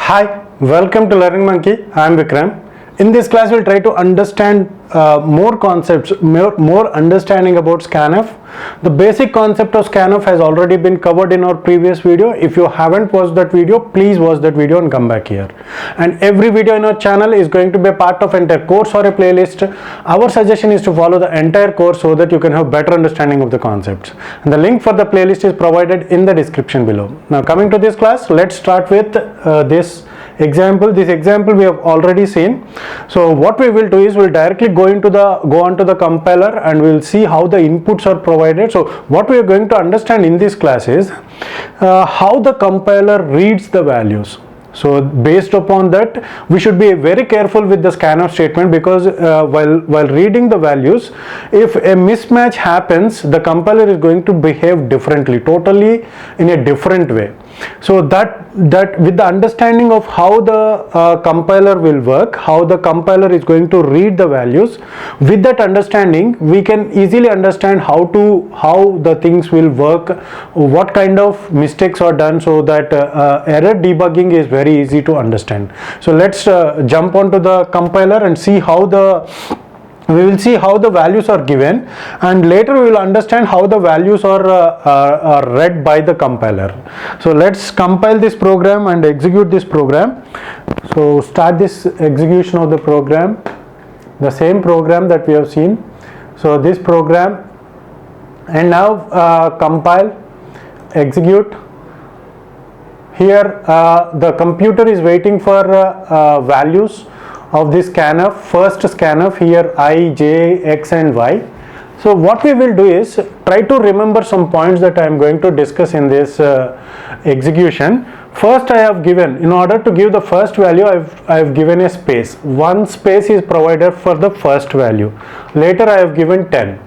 Hi, welcome to Learning Monkey. I am Vikram. In this class, we'll try to understand more concepts, more understanding about scanf. The basic concept of scanf has already been covered in our previous video. If you haven't watched that video, please watch that video and come back here. And every video in our channel is going to be a part of entire course or a playlist. Our suggestion is to follow the entire course so that you can have better understanding of the concepts. And the link for the playlist is provided in the description below. Now coming to this class, let's start with this example. This example we have already seen. So what we will do is we'll directly go onto the compiler and we'll see how the inputs are provided. So what we are going to understand in this class is how the compiler reads the values. So based upon that, we should be very careful with the scanf statement, because while reading the values, if a mismatch happens, the compiler is going to behave differently, totally in a different way. So that with the understanding of how the compiler will work, how the compiler is going to read the values, with that understanding we can easily understand how the things will work, what kind of mistakes are done, so that error debugging is very easy to understand. So let's jump onto the compiler and see we will see how the values are given, and later we will understand how the values are read by the compiler. So let's compile this program and execute this program. So start this execution of the program, the same program that we have seen. So this program, and now compile, execute. Here the computer is waiting for values of this scanf, first scanf, here I, J, X and Y. So what we will do is try to remember some points that I am going to discuss in this execution. First, I have given, in order to give the first value, I have given a space. One space is provided for the first value. Later I have given 10,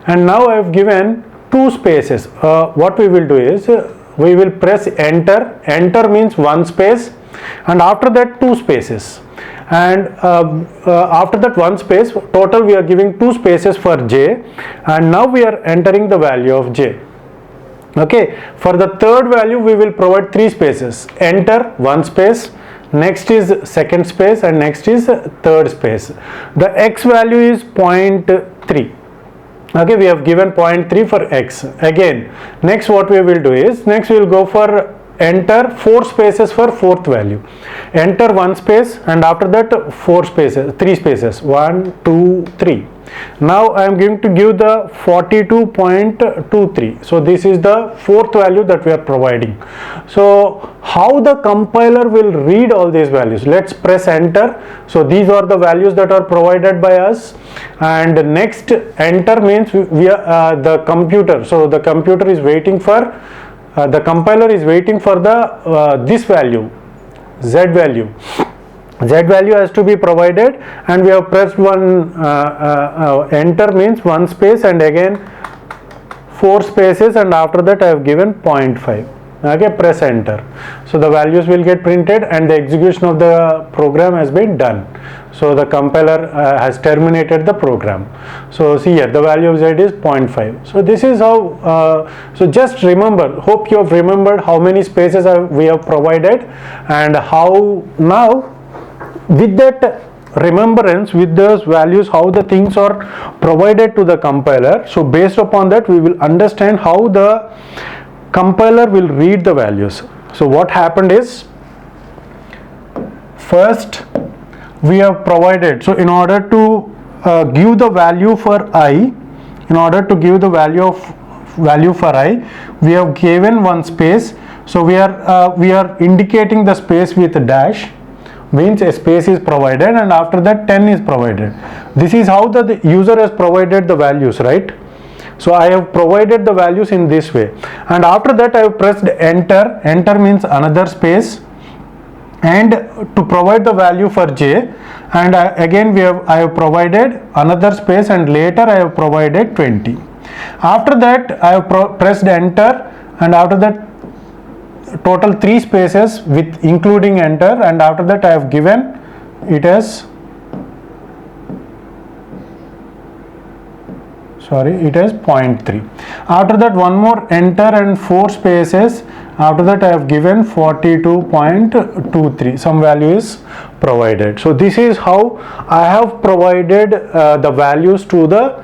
and now I have given two spaces. What we will do is we will press enter. Enter means one space, and after that two spaces. And after that one space, total we are giving two spaces for J, and now we are entering the value of J. Okay, for the third value we will provide three spaces. Enter, one space, next is second space, and next is third space. The X value is 0.3. Okay, we have given 0.3 for X. Again, next what we will do is, next we will go for enter, four spaces for fourth value. Enter one space, and after that four spaces, three spaces, 1, 2, 3. Now I am going to give the 42.23. so this is the fourth value that we are providing. So how the compiler will read all these values? Let's press enter. So these are the values that are provided by us, and next enter means we are the computer. So the computer is waiting for the compiler is waiting for the this value, Z value. Z value has to be provided, and we have pressed one enter means one space, and again four spaces, and after that I have given 0.5. Okay, press enter. So the values will get printed and the execution of the program has been done. So the compiler has terminated the program. So see here, the value of Z is 0.5. So this is how, so just remember, hope you have remembered how many spaces we have provided, and how now with that remembrance, with those values, how the things are provided to the compiler. So based upon that we will understand how the compiler will read the values. So what happened is, first we have provided, so in order to give the value for I, in order to give the value for I, we have given one space. So we are indicating the space with a dash, means a space is provided, and after that 10 is provided. This is how the user has provided the values, right? So I have provided the values in this way, and after that I have pressed enter. Enter means another space, and to provide the value for J, and again I have provided another space, and later I have provided 20. After that I have pressed enter, and after that total three spaces with including enter, and after that I have given it as it is 0.3. After that one more enter and four spaces, After that I have given 42.23, some value is provided. So this is how I have provided the values to the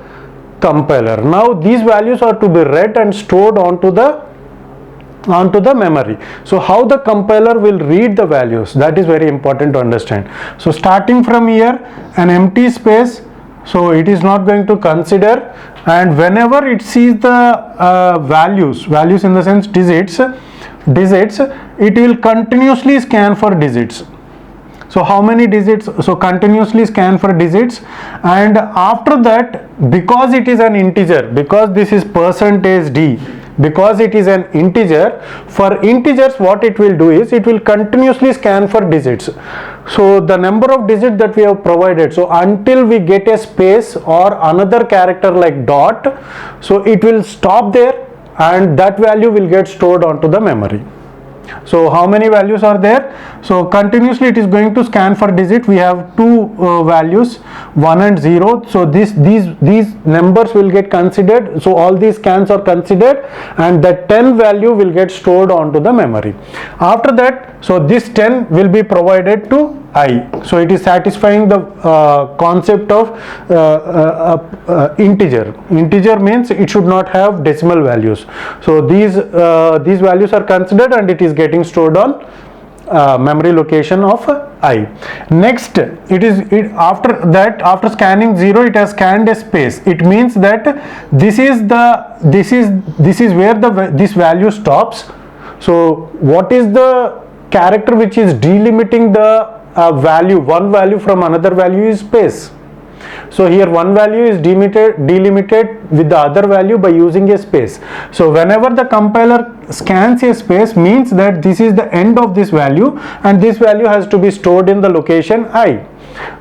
compiler. Now these values are to be read and stored onto the memory. So how the compiler will read the values, that is very important to understand. So starting from here, an empty space, so it is not going to consider, and whenever it sees the values in the sense digits, it will continuously scan for digits. So how many digits? So continuously scan for digits, and after that, because it is an integer, because this is %d, because it is an integer, for integers what it will do is it will continuously scan for digits. So the number of digits that we have provided, so until we get a space or another character like dot, so it will stop there and that value will get stored onto the memory. So how many values are there? So continuously it is going to scan for digit. We have two values, 1 and 0. So these numbers will get considered. So all these scans are considered, and that 10 value will get stored onto the memory. After that, so this 10 will be provided to I. So it is satisfying the concept of integer. Integer means it should not have decimal values. So these values are considered and it is getting stored on memory location of I. Next, after scanning 0, it has scanned a space. It means that this is where this value stops. So what is the character which is delimiting the one value from another value is space. So here one value is delimited with the other value by using a space. So whenever the compiler scans a space, means that this is the end of this value and this value has to be stored in the location I.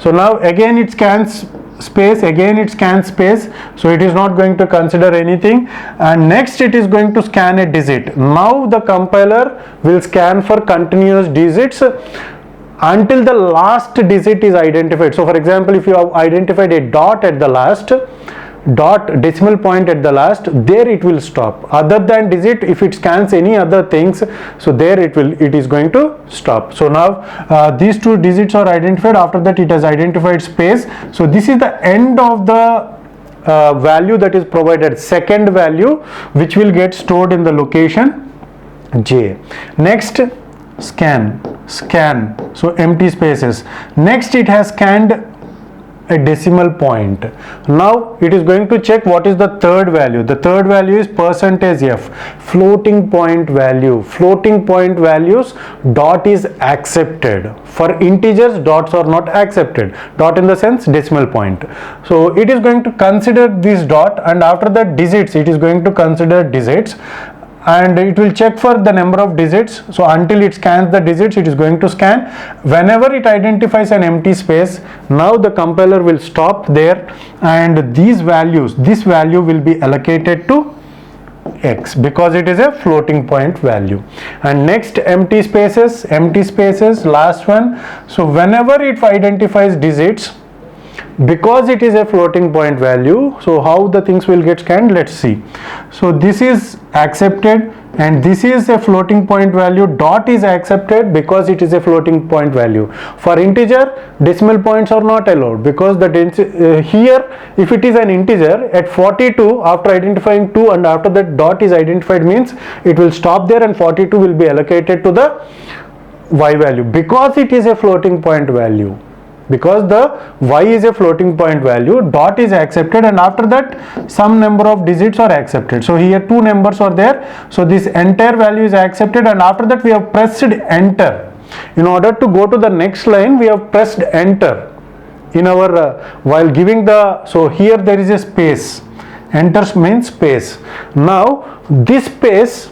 So now again it scans space, again it scans space, so it is not going to consider anything, and next it is going to scan a digit. Now the compiler will scan for continuous digits until the last digit is identified. So for example, if you have identified a dot at the last, decimal point at the last, there it will stop. Other than digit, if it scans any other things, so there it is going to stop. So now these two digits are identified. After that it has identified space. So this is the end of the value that is provided, second value, which will get stored in the location J. Next, scan, so empty spaces. Next it has scanned a decimal point. Now it is going to check what is the third value. The third value is %f, floating point value. Floating point values, dot is accepted. For integers, dots are not accepted. Dot in the sense decimal point. So it is going to consider this dot, and after that digits, it is going to consider digits, and it will check for the number of digits. So until it scans the digits, it is going to scan. Whenever it identifies an empty space, now the compiler will stop there, and this value will be allocated to X, because it is a floating point value. And next, empty spaces, last one. So whenever it identifies digits, because it is a floating point value, so how the things will get scanned, let's see. So this is accepted, and this is a floating point value. Dot is accepted because it is a floating point value. For integer, decimal points are not allowed, because here if it is an integer at 42, after identifying 2 and after that dot is identified, means it will stop there and 42 will be allocated to the Y value, because it is a floating point value. Because the Y is a floating point value, dot is accepted, and after that some number of digits are accepted. So here two numbers are there, so this entire value is accepted, and after that we have pressed enter. In order to go to the next line, we have pressed enter in our while giving the, so here there is a space, enter means space. Now this space,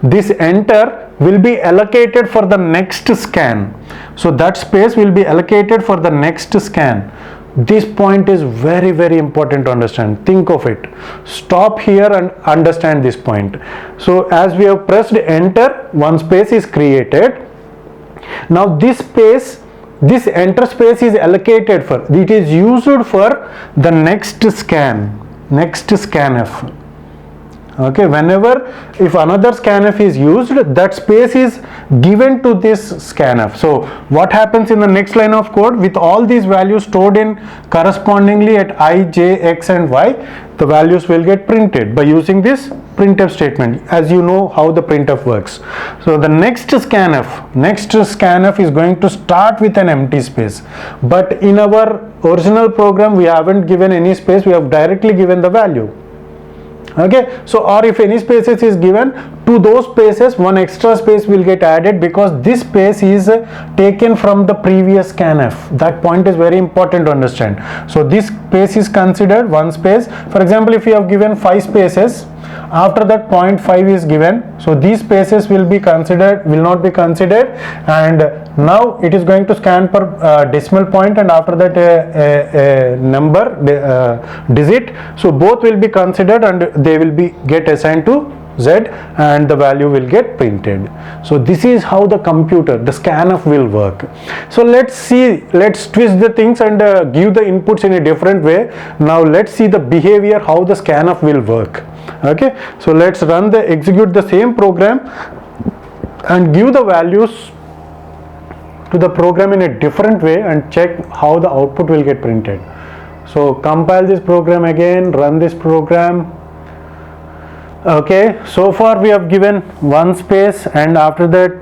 this enter will be allocated for the next scan. So that space will be allocated for the next scan. This point is very, very important to understand. Think of it. Stop here and understand this point. So as we have pressed enter, one space is created. Now this space, this enter space is allocated for, it is used for the next scan, next scanf. Okay, whenever if another scanf is used, that space is given to this scanf. So what happens in the next line of code, with all these values stored in correspondingly at I, j, x and y, the values will get printed by using this printf statement, as you know how the printf works. So the next scanf is going to start with an empty space, but in our original program we haven't given any space, we have directly given the value. Okay, so or if any spaces is given, to those spaces one extra space will get added, because this space is taken from the previous scanf. That point is very important to understand. So this space is considered one space. For example, if you have given 5 spaces, after that 0.5 is given, so these spaces will not be considered, and now it is going to scan per decimal point, and after that a number digit. So both will be considered and they will be get assigned to Z, and the value will get printed. So this is how the scanf will work. So let's twist the things and give the inputs in a different way. Now let's see the behavior, how the scanf will work. Okay, so let's execute the same program and give the values to the program in a different way and check how the output will get printed. So compile this program again, run this program. Okay, so far we have given 1 space, and after that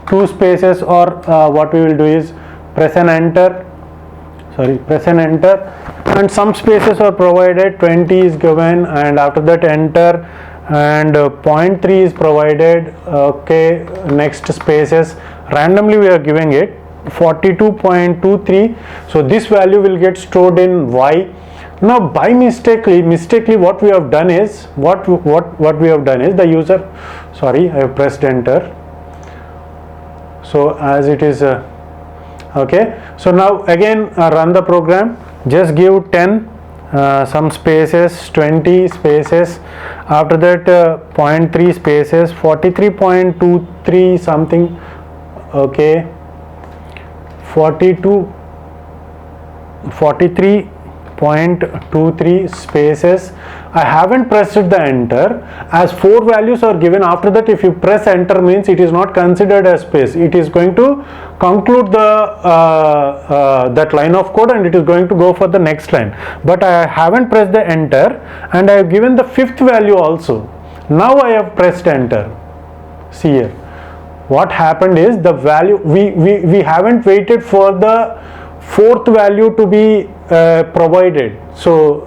2 spaces, or what we will do is press and enter, and some spaces are provided, 20 is given, and after that enter, and 0.3 is provided. Okay, next spaces randomly we are giving it 42.23, so this value will get stored in Y. Now by mistakenly what we have done is the user, I have pressed enter, so as it is okay. So now again run the program, just give 10 some spaces, 20 spaces, after that 0.3 spaces, 43.23 something, okay, 43.23 spaces. I haven't pressed the enter, as 4 values are given. After that, if you press enter, means it is not considered as space, it is going to conclude the that line of code, and it is going to go for the next line. But I haven't pressed the enter, and I have given the 5th value also. Now I have pressed enter. See here, what happened is the value, we haven't waited for the 4th value to be provided. So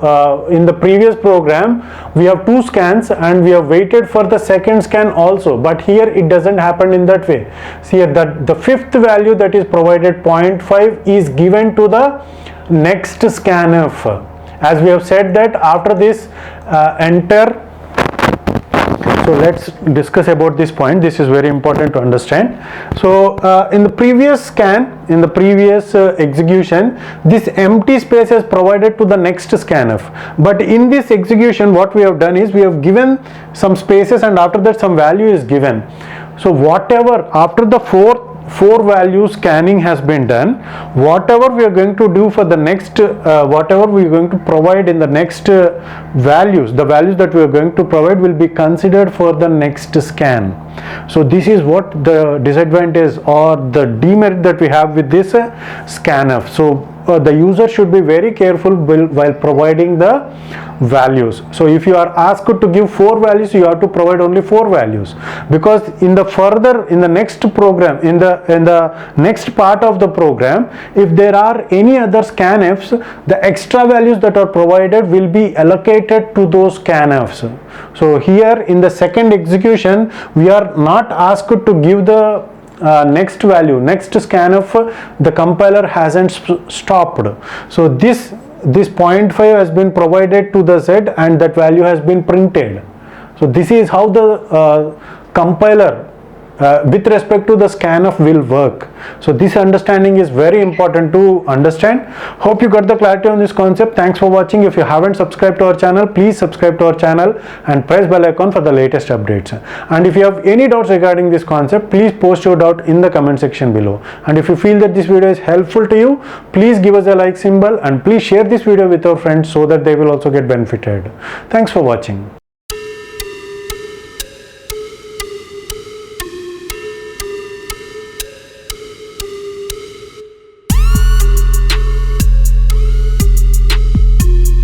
in the previous program we have 2 scans and we have waited for the second scan also, but here it doesn't happen in that way. See here, that the 5th value that is provided, 0.5, is given to the next scanf, as we have said that after this enter. So let's discuss about this point. This is very important to understand. So in the previous scan, in the previous execution, this empty space is provided to the next scanf. But in this execution, what we have done is we have given some spaces, and after that some value is given. So whatever after the 4 value scanning has been done, whatever we are going to do for the next whatever we are going to provide in the next values, the values that we are going to provide will be considered for the next scan. So this is what the disadvantage or the demerit that we have with this scanf. So the user should be very careful while providing the values. So if you are asked to give 4 values, you have to provide only 4 values, because in the next program, in the next part of the program, if there are any other scanfs, the extra values that are provided will be allocated to those scanfs. So here in the second execution, we are not asked to give the next value, next scanf, the compiler hasn't stopped. So this 0.5 has been provided to the Z, and that value has been printed. So this is how the compiler with respect to the scanf will work. So this understanding is very important to understand. Hope you got the clarity on this concept. Thanks for watching. If you haven't subscribed to our channel, please subscribe to our channel and press bell icon for the latest updates. And if you have any doubts regarding this concept, please post your doubt in the comment section below. And if you feel that this video is helpful to you, please give us a like symbol, and please share this video with your friends so that they will also get benefited. Thanks for watching.